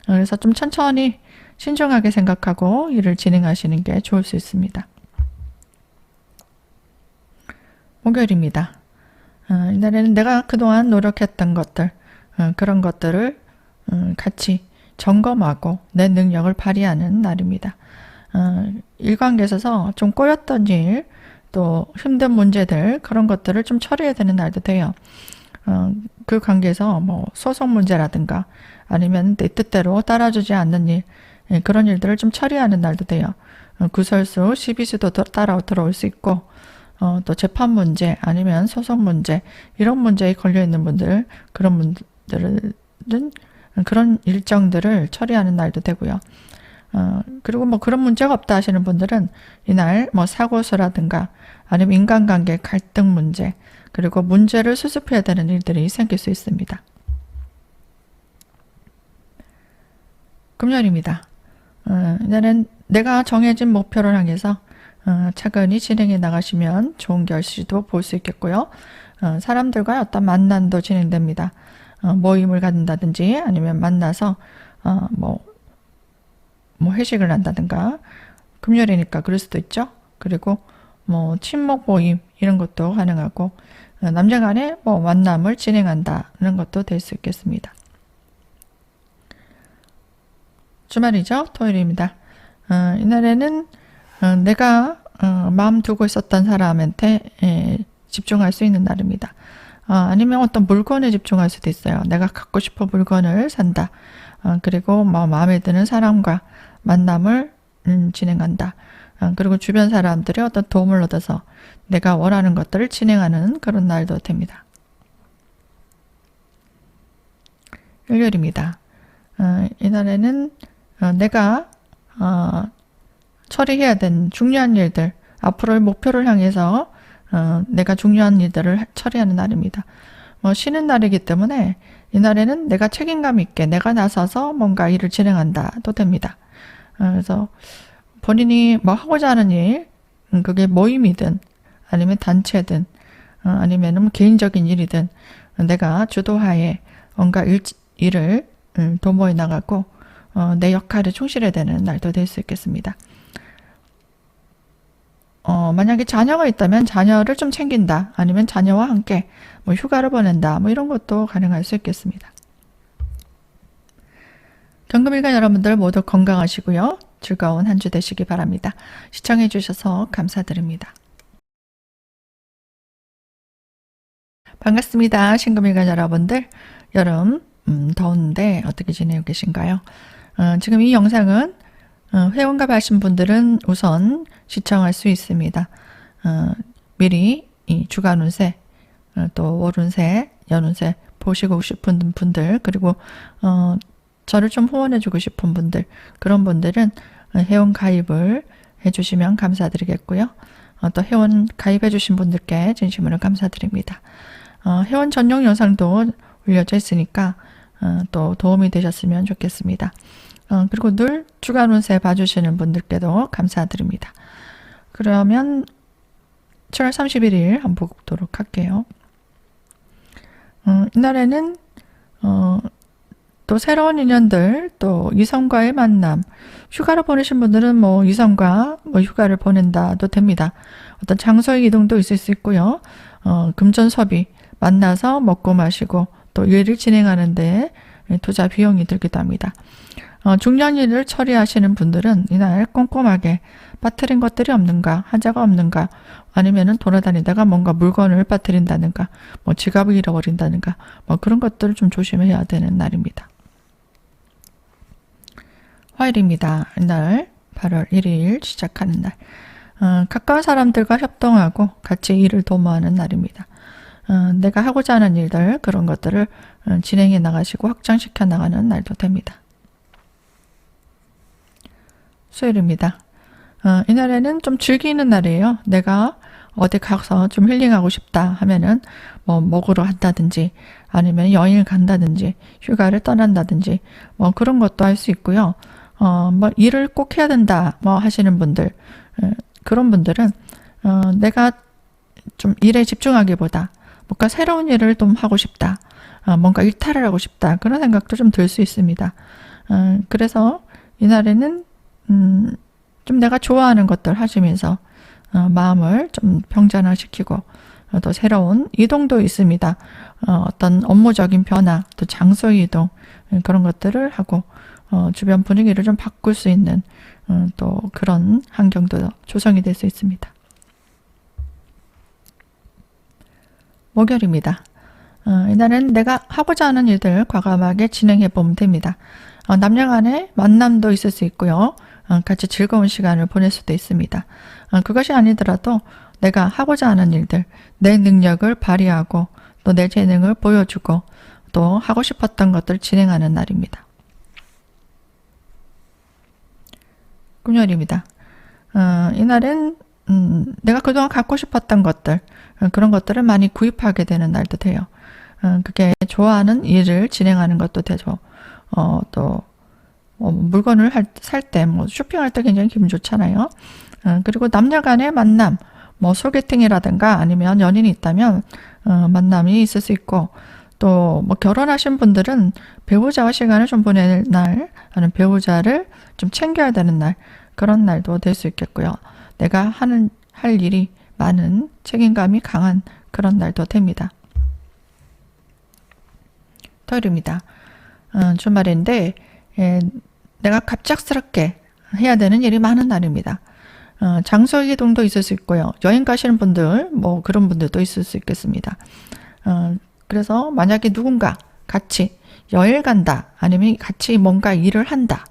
그래서 좀 천천히 신중하게 생각하고 일을 진행하시는 게 좋을 수 있습니다. 목요일입니다. 이날에는 내가 그동안 노력했던 것들, 그런 것들을 같이 점검하고 내 능력을 발휘하는 날입니다. 일관계에 있어서 좀 꼬였던 일, 또 힘든 문제들, 그런 것들을 좀 처리해야 되는 날도 돼요. 그 관계에서 뭐 소송 문제라든가 아니면 내 뜻대로 따라주지 않는 일, 그런 일들을 좀 처리하는 날도 돼요. 구설수, 시비수도 따라 들어올 수 있고 또 재판 문제 아니면 소송 문제 이런 문제에 걸려있는 분들 그런 분들은 그런 일정들을 처리하는 날도 되고요. 그리고 뭐 그런 문제가 없다 하시는 분들은 이날 뭐 사고수라든가 아니면 인간관계 갈등 문제, 그리고 문제를 수습해야 되는 일들이 생길 수 있습니다. 금요일입니다. 이날은 내가 정해진 목표를 향해서 차근히 진행해 나가시면 좋은 결실도 볼 수 있겠고요. 사람들과의 어떤 만남도 진행됩니다. 모임을 갖는다든지 아니면 만나서 뭐 회식을 한다든가, 금요일이니까 그럴 수도 있죠. 그리고 뭐 친목 모임 이런 것도 가능하고, 남녀 간의 뭐 만남을 진행한다는 것도 될 수 있겠습니다. 주말이죠. 토요일입니다. 이날에는 내가 마음 두고 있었던 사람한테 집중할 수 있는 날입니다. 아니면 어떤 물건에 집중할 수도 있어요. 내가 갖고 싶은 물건을 산다. 그리고 마음에 드는 사람과 만남을 진행한다. 그리고 주변 사람들이 어떤 도움을 얻어서 내가 원하는 것들을 진행하는 그런 날도 됩니다. 일요일입니다. 이날에는 내가 처리해야 되는 중요한 일들, 앞으로의 목표를 향해서 내가 중요한 일들을 처리하는 날입니다. 쉬는 날이기 때문에 이날에는 내가 책임감 있게 내가 나서서 뭔가 일을 진행한다도 됩니다. 그래서 본인이 뭐 하고자 하는 일, 그게 모임이든 아니면 단체든 아니면 개인적인 일이든 내가 주도하에 뭔가 일을 도모해 나가고 내 역할에 충실해야 되는 날도 될 수 있겠습니다. 만약에 자녀가 있다면 자녀를 좀 챙긴다, 아니면 자녀와 함께 뭐 휴가를 보낸다, 뭐 이런 것도 가능할 수 있겠습니다. 경금일간 여러분들 모두 건강하시고요. 즐거운 한 주 되시기 바랍니다. 시청해 주셔서 감사드립니다. 반갑습니다. 신금일간 여러분들. 여름 더운데 어떻게 지내고 계신가요? 지금 이 영상은 회원가입 하신 분들은 우선 시청할 수 있습니다. 미리 이 주간 운세, 또 월 운세, 연 운세 보시고 싶은 분들, 그리고 저를 좀 후원해 주고 싶은 분들, 그런 분들은 회원 가입을 해주시면 감사드리겠고요. 또 회원 가입해 주신 분들께 진심으로 감사드립니다. 회원 전용 영상도 올려져 있으니까 또 도움이 되셨으면 좋겠습니다. 그리고 늘 주간 운세 봐주시는 분들께도 감사드립니다. 그러면 7월 31일 한번 보도록 할게요. 이날에는 또 새로운 인연들, 또 이성과의 만남, 휴가를 보내신 분들은 뭐 이성과 뭐 휴가를 보낸다도 됩니다. 어떤 장소의 이동도 있을 수 있고요. 금전섭이 만나서 먹고 마시고 또 일을 진행하는데 투자 비용이 들기도 합니다. 중요한 일을 처리하시는 분들은 이날 꼼꼼하게 빠뜨린 것들이 없는가, 하자가 없는가, 아니면은 돌아다니다가 뭔가 물건을 빠뜨린다든가, 뭐 지갑을 잃어버린다든가, 뭐 그런 것들을 좀 조심해야 되는 날입니다. 화요일입니다. 이날 8월 1일 시작하는 날. 가까운 사람들과 협동하고 같이 일을 도모하는 날입니다. 내가 하고자 하는 일들, 그런 것들을 진행해 나가시고 확장시켜 나가는 날도 됩니다. 수요일입니다. 이날에는 좀 즐기는 날이에요. 내가 어디 가서 좀 힐링하고 싶다 하면은 뭐 먹으러 간다든지 아니면 여행을 간다든지 휴가를 떠난다든지 뭐 그런 것도 할 수 있고요. 뭐 일을 꼭 해야 된다 뭐 하시는 분들, 그런 분들은 내가 좀 일에 집중하기보다 뭔가 새로운 일을 좀 하고 싶다, 뭔가 일탈을 하고 싶다, 그런 생각도 좀 들 수 있습니다. 그래서 이날에는 좀 내가 좋아하는 것들 하시면서 마음을 좀 평전화시키고 또 새로운 이동도 있습니다. 어떤 업무적인 변화, 또 장소 이동, 그런 것들을 하고 주변 분위기를 좀 바꿀 수 있는 또 그런 환경도 조성이 될 수 있습니다. 목요일입니다. 이날은 내가 하고자 하는 일들 과감하게 진행해 보면 됩니다. 남녀 간의 만남도 있을 수 있고요. 같이 즐거운 시간을 보낼 수도 있습니다. 그것이 아니더라도 내가 하고자 하는 일들, 내 능력을 발휘하고 또 내 재능을 보여주고 또 하고 싶었던 것들 진행하는 날입니다. 금요일입니다. 이날은 내가 그동안 갖고 싶었던 것들, 그런 것들을 많이 구입하게 되는 날도 돼요. 그게 좋아하는 일을 진행하는 것도 되죠. 또 물건을 살 때, 쇼핑할 때 굉장히 기분 좋잖아요. 그리고 남녀 간의 만남, 소개팅이라든가 아니면 연인이 있다면 만남이 있을 수 있고, 또 결혼하신 분들은 배우자와 시간을 좀 보낼 날, 아니면 배우자를 좀 챙겨야 되는 날, 그런 날도 될 수 있겠고요. 내가 할 일이 많은, 책임감이 강한 그런 날도 됩니다. 토요일입니다. 주말인데 내가 갑작스럽게 해야 되는 일이 많은 날입니다. 장소 이동도 있을 수 있고요. 여행 가시는 분들, 그런 분들도 있을 수 있겠습니다. 그래서 만약에 누군가 같이 여행 간다, 아니면 같이 뭔가 일을 한다,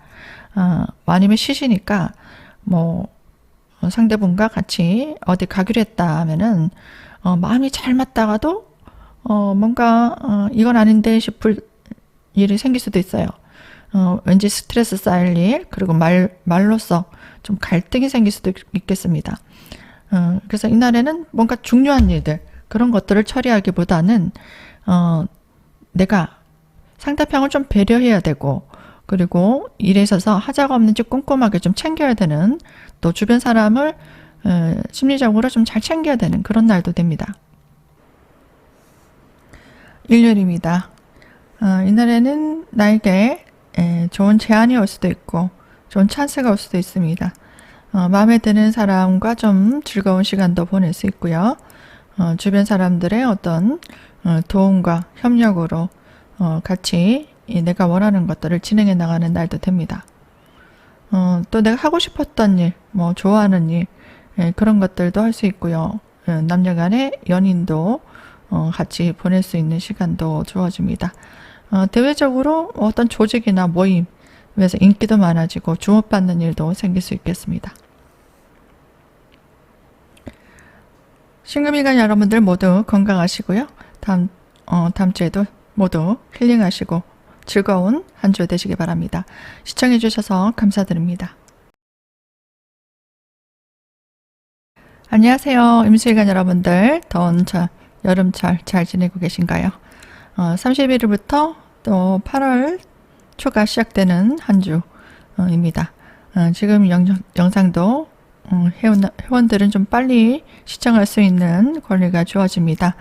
아니면 쉬시니까 상대분과 같이 어디 가기로 했다 하면은 마음이 잘 맞다가도 뭔가 이건 아닌데 싶을 일이 생길 수도 있어요. 왠지 스트레스 쌓일 일, 그리고 말로써 좀 갈등이 생길 수도 있겠습니다. 그래서 이날에는 뭔가 중요한 일들, 그런 것들을 처리하기보다는 내가 상대방을 좀 배려해야 되고, 그리고 일에 있어서 하자가 없는지 꼼꼼하게 좀 챙겨야 되는, 또 주변 사람을 심리적으로 좀 잘 챙겨야 되는 그런 날도 됩니다. 일요일입니다. 이날에는 나에게 좋은 제안이 올 수도 있고 좋은 찬스가 올 수도 있습니다. 마음에 드는 사람과 좀 즐거운 시간도 보낼 수 있고요. 주변 사람들의 어떤 도움과 협력으로 같이 내가 원하는 것들을 진행해 나가는 날도 됩니다. 또 내가 하고 싶었던 일, 좋아하는 일, 그런 것들도 할 수 있고요. 남녀 간의 연인도 같이 보낼 수 있는 시간도 주어집니다. 대외적으로 어떤 조직이나 모임에서 인기도 많아지고 주목받는 일도 생길 수 있겠습니다. 신금일간 여러분들 모두 건강하시고요. 다음 주에도 모두 힐링하시고 즐거운 한 주 되시기 바랍니다. 시청해 주셔서 감사드립니다. 안녕하세요. 임수일간 여러분들, 더운 여름철 잘 지내고 계신가요? 31일부터 또 8월 초가 시작되는 한 주입니다. 지금 영상도 회원들은 좀 빨리 시청할 수 있는 권리가 주어집니다.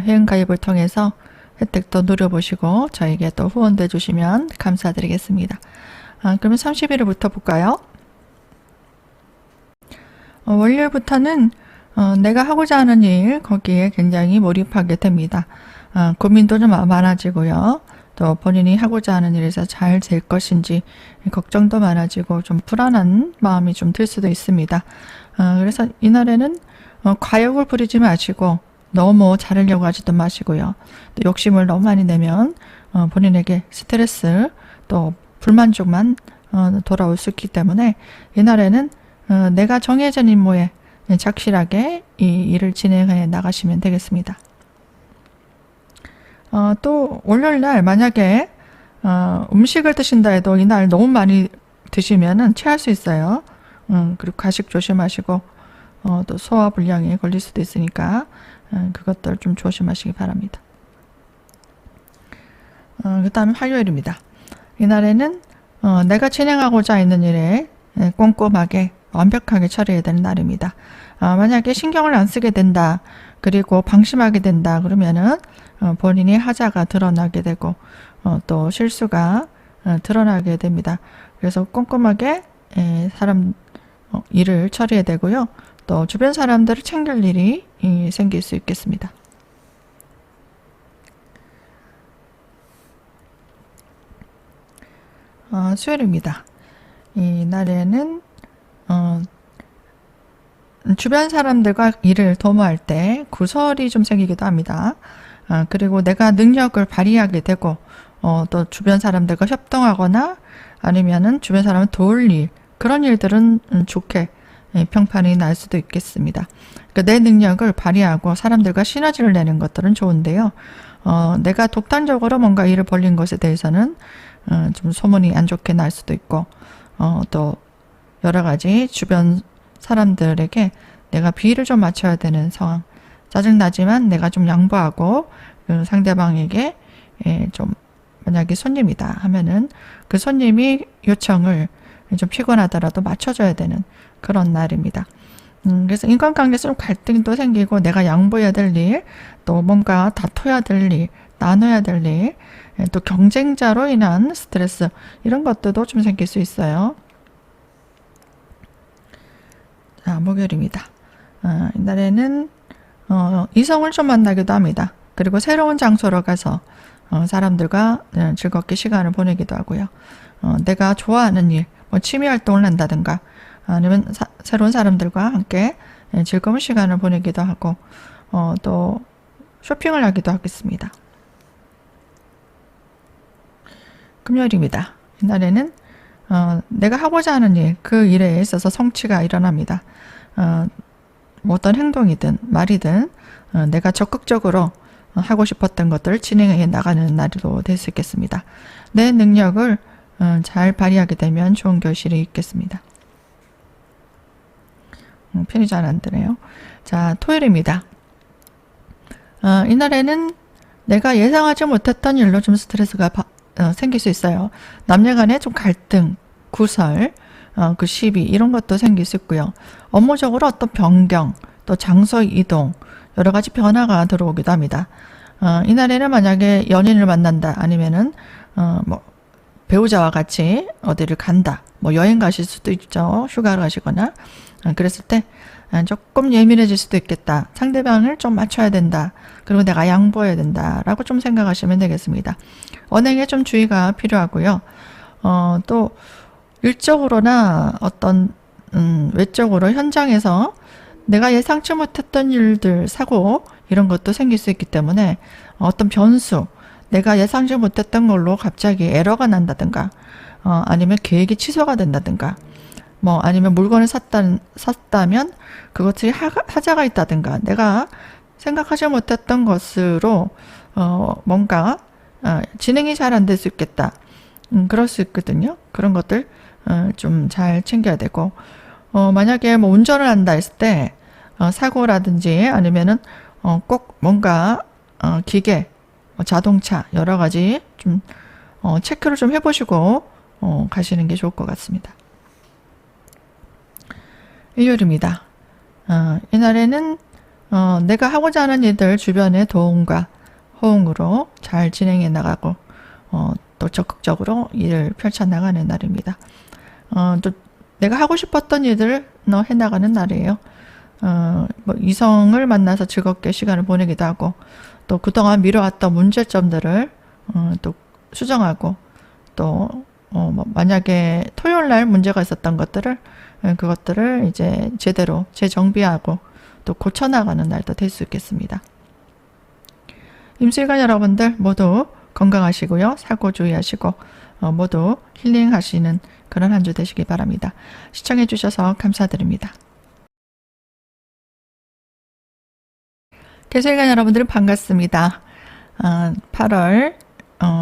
회원 가입을 통해서 혜택도 누려보시고 저에게 또 후원도 해주시면 감사드리겠습니다. 그러면 31일부터 볼까요? 월요일부터는 내가 하고자 하는 일, 거기에 굉장히 몰입하게 됩니다. 고민도 좀 많아지고요. 또 본인이 하고자 하는 일에서 잘 될 것인지 걱정도 많아지고 좀 불안한 마음이 좀 들 수도 있습니다. 그래서 이날에는 과욕을 부리지 마시고 너무 잘하려고 하지도 마시고요. 또 욕심을 너무 많이 내면 본인에게 스트레스, 또 불만족만 돌아올 수 있기 때문에 이날에는 내가 정해진 임무에 착실하게 이 일을 진행해 나가시면 되겠습니다. 또 월요일날 만약에 음식을 드신다 해도 이날 너무 많이 드시면은 체할 수 있어요. 그리고 가식 조심하시고 또 소화불량에 걸릴 수도 있으니까 그것들 좀 조심하시기 바랍니다. 그 다음에 화요일입니다. 이날에는 내가 진행하고자 있는 일에 꼼꼼하게 완벽하게 처리해야 되는 날입니다. 만약에 신경을 안 쓰게 된다, 그리고 방심하게 된다 그러면은 본인의 하자가 드러나게 되고 또 실수가 드러나게 됩니다. 그래서 꼼꼼하게 일을 처리해야 되고요. 또 주변 사람들을 챙길 일이 생길 수 있겠습니다. 수요일입니다. 이 날에는 주변 사람들과 일을 도모할 때 구설이 좀 생기기도 합니다. 그리고 내가 능력을 발휘하게 되고 또 주변 사람들과 협동하거나 아니면은 주변 사람을 도울 일, 그런 일들은 좋게 평판이 날 수도 있겠습니다. 그러니까 내 능력을 발휘하고 사람들과 시너지를 내는 것들은 좋은데요. 내가 독단적으로 뭔가 일을 벌린 것에 대해서는 좀 소문이 안 좋게 날 수도 있고 또 여러 가지 주변 사람들에게 내가 비위를 좀 맞춰야 되는 상황. 짜증나지만 내가 좀 양보하고 그 상대방에게 좀 만약에 손님이다 하면은 그 손님이 요청을 좀 피곤하더라도 맞춰줘야 되는 그런 날입니다. 그래서 인간관계에서 좀 갈등도 생기고 내가 양보해야 될 일, 또 뭔가 다퉈야 될 일, 나눠야 될 일, 또 경쟁자로 인한 스트레스 이런 것들도 좀 생길 수 있어요. 자, 목요일입니다. 이날에는 이성을 좀 만나기도 합니다. 그리고 새로운 장소로 가서 사람들과 즐겁게 시간을 보내기도 하고요. 내가 좋아하는 일, 뭐 취미 활동을 한다든가 아니면 새로운 사람들과 함께 즐거운 시간을 보내기도 하고 또 쇼핑을 하기도 하겠습니다. 금요일입니다. 이날에는 내가 하고자 하는 일, 그 일에 있어서 성취가 일어납니다. 뭐 어떤 행동이든 말이든 내가 적극적으로 하고 싶었던 것들을 진행해 나가는 날도 될 수 있겠습니다. 내 능력을 잘 발휘하게 되면 좋은 결실이 있겠습니다. 편히 잘 안 되네요. 자, 토요일입니다. 이날에는 내가 예상하지 못했던 일로 좀 스트레스가 생길 수 있어요. 남녀 간의 좀 갈등, 구설, 그 시비 이런 것도 생길 수 있고요. 업무적으로 어떤 변경, 또 장소 이동, 여러 가지 변화가 들어오기도 합니다. 이날에는 만약에 연인을 만난다 아니면은 뭐 배우자와 같이 어디를 간다, 뭐 여행 가실 수도 있죠. 휴가를 가시거나 그랬을 때 조금 예민해질 수도 있겠다. 상대방을 좀 맞춰야 된다. 그리고 내가 양보해야 된다라고 좀 생각하시면 되겠습니다. 언행에 좀 주의가 필요하고요. 또 일적으로나 어떤 외적으로 현장에서 내가 예상치 못했던 일들, 사고 이런 것도 생길 수 있기 때문에 어떤 변수, 내가 예상치 못했던 걸로 갑자기 에러가 난다든가 아니면 계획이 취소가 된다든가 뭐 아니면 물건을 샀다면 그것이 하자가 있다든가 내가 생각하지 못했던 것으로 뭔가 진행이 잘 안 될 수 있겠다. 그럴 수 있거든요. 그런 것들 좀 잘 챙겨야 되고 만약에 뭐 운전을 한다 했을 때 사고라든지 아니면은 꼭 뭔가 기계, 자동차 여러 가지 좀 체크를 좀 해보시고 가시는 게 좋을 것 같습니다. 일요일입니다. 이날에는 내가 하고자 하는 일들 주변의 도움과 호응으로 잘 진행해 나가고 또 적극적으로 일을 펼쳐나가는 날입니다. 또 내가 하고 싶었던 일들을 해나가는 날이에요. 뭐 이성을 만나서 즐겁게 시간을 보내기도 하고 또 그동안 미뤄왔던 문제점들을 또 수정하고 또 뭐 만약에 토요일 날 문제가 있었던 것들을 그것들을 이제 제대로 재정비하고 또 고쳐나가는 날도 될 수 있겠습니다. 임술관 여러분들 모두 건강하시고요. 사고 주의하시고 모두 힐링하시는 그런 한 주 되시기 바랍니다. 시청해 주셔서 감사드립니다. 개설관 여러분들 반갑습니다. 8월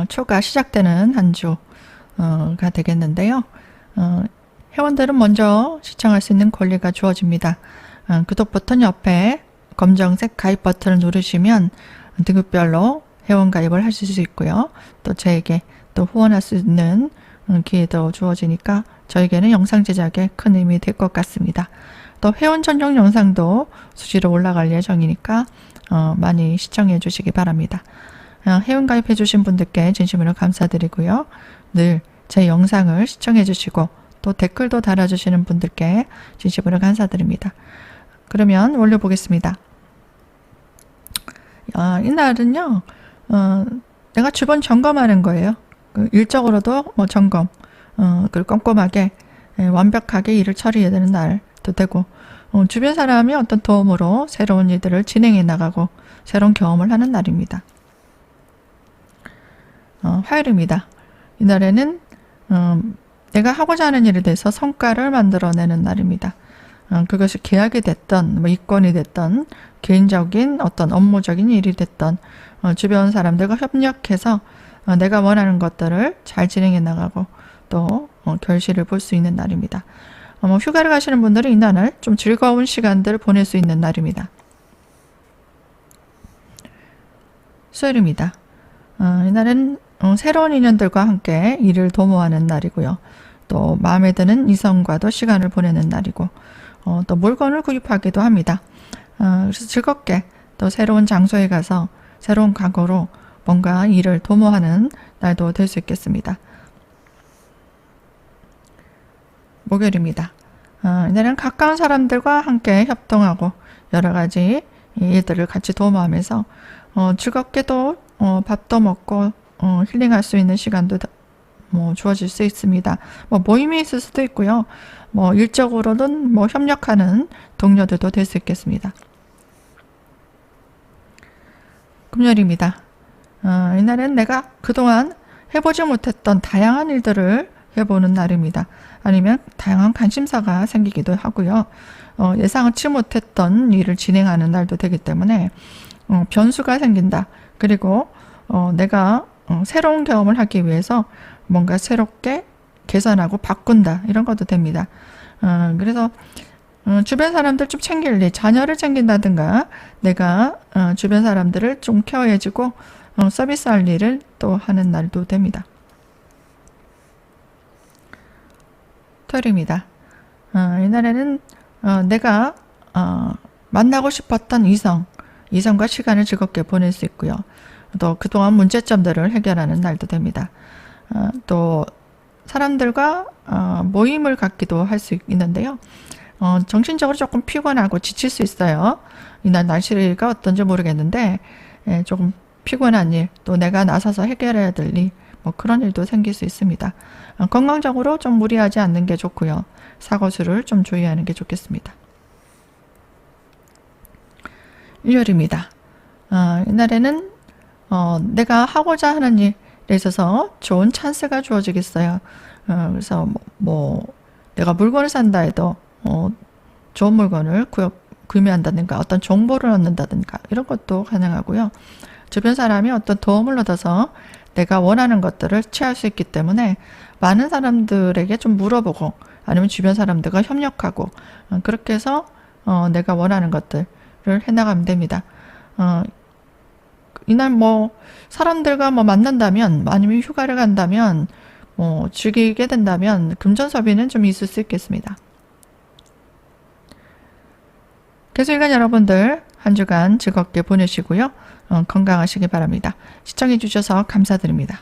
초가 시작되는 한 주가 되겠는데요. 회원들은 먼저 시청할 수 있는 권리가 주어집니다. 구독 버튼 옆에 검정색 가입 버튼을 누르시면 등급별로 회원 가입을 하실 수 있고요. 또 저에게 또 후원할 수 있는 기회도 주어지니까 저에게는 영상 제작에 큰 힘이 될 것 같습니다. 또 회원 전용 영상도 수시로 올라갈 예정이니까 많이 시청해 주시기 바랍니다. 회원 가입해 주신 분들께 진심으로 감사드리고요. 늘 제 영상을 시청해 주시고 또 댓글도 달아주시는 분들께 진심으로 감사드립니다. 그러면 올려보겠습니다. 이날은요, 내가 주변 점검하는 거예요. 일적으로도 뭐 점검, 그리고 꼼꼼하게 완벽하게 일을 처리해야 되는 날도 되고, 주변 사람이 어떤 도움으로 새로운 일들을 진행해 나가고 새로운 경험을 하는 날입니다. 화요일입니다. 이날에는 내가 하고자 하는 일에 대해서 성과를 만들어내는 날입니다. 그것이 계약이 됐던, 뭐 이권이 됐던, 개인적인 어떤 업무적인 일이 됐던, 주변 사람들과 협력해서 내가 원하는 것들을 잘 진행해 나가고 또 결실을 볼 수 있는 날입니다. 휴가를 가시는 분들은 이날을 좀 즐거운 시간들을 보낼 수 있는 날입니다. 수요일입니다. 이날은 새로운 인연들과 함께 일을 도모하는 날이고요. 또 마음에 드는 이성과도 시간을 보내는 날이고 또 물건을 구입하기도 합니다. 그래서 즐겁게 또 새로운 장소에 가서 새로운 각오로 뭔가 일을 도모하는 날도 될 수 있겠습니다. 목요일입니다. 이날은 가까운 사람들과 함께 협동하고 여러 가지 일들을 같이 도모하면서 즐겁게도 밥도 먹고 힐링할 수 있는 시간도 주어질 수 있습니다. 모임이 있을 수도 있고요. 일적으로는 협력하는 동료들도 될 수 있겠습니다. 금요일입니다. 이날은 내가 그동안 해보지 못했던 다양한 일들을 해보는 날입니다. 아니면 다양한 관심사가 생기기도 하고요. 예상치 못했던 일을 진행하는 날도 되기 때문에 변수가 생긴다. 그리고 내가 새로운 경험을 하기 위해서 뭔가 새롭게 개선하고 바꾼다. 이런 것도 됩니다. 그래서 주변 사람들 좀 챙길 일, 자녀를 챙긴다든가 내가 주변 사람들을 좀 케어해주고 서비스할 일을 또 하는 날도 됩니다. 토요일입니다. 이날에는 내가 만나고 싶었던 이성과 시간을 즐겁게 보낼 수 있고요. 또 그동안 문제점들을 해결하는 날도 됩니다. 또 사람들과 모임을 갖기도 할 수 있는데요. 정신적으로 조금 피곤하고 지칠 수 있어요. 이날 날씨가 어떤지 모르겠는데 조금 피곤한 일, 또 내가 나서서 해결해야 될 일, 그런 일도 생길 수 있습니다. 건강적으로 좀 무리하지 않는 게 좋고요. 사고수를 좀 주의하는 게 좋겠습니다. 일요일입니다. 이날에는 내가 하고자 하는 일에 있어서 좋은 찬스가 주어지겠어요. 그래서 내가 물건을 산다 해도 좋은 물건을 구매한다든가 어떤 정보를 얻는다든가 이런 것도 가능하고요. 주변 사람이 어떤 도움을 얻어서 내가 원하는 것들을 취할 수 있기 때문에 많은 사람들에게 좀 물어보고 아니면 주변 사람들과 협력하고 그렇게 해서 내가 원하는 것들을 해나가면 됩니다. 이날 사람들과 만난다면 아니면 휴가를 간다면 즐기게 된다면 금전섭이는 좀 있을 수 있겠습니다. 개수일간 여러분들 한 주간 즐겁게 보내시고요. 건강하시기 바랍니다. 시청해 주셔서 감사드립니다.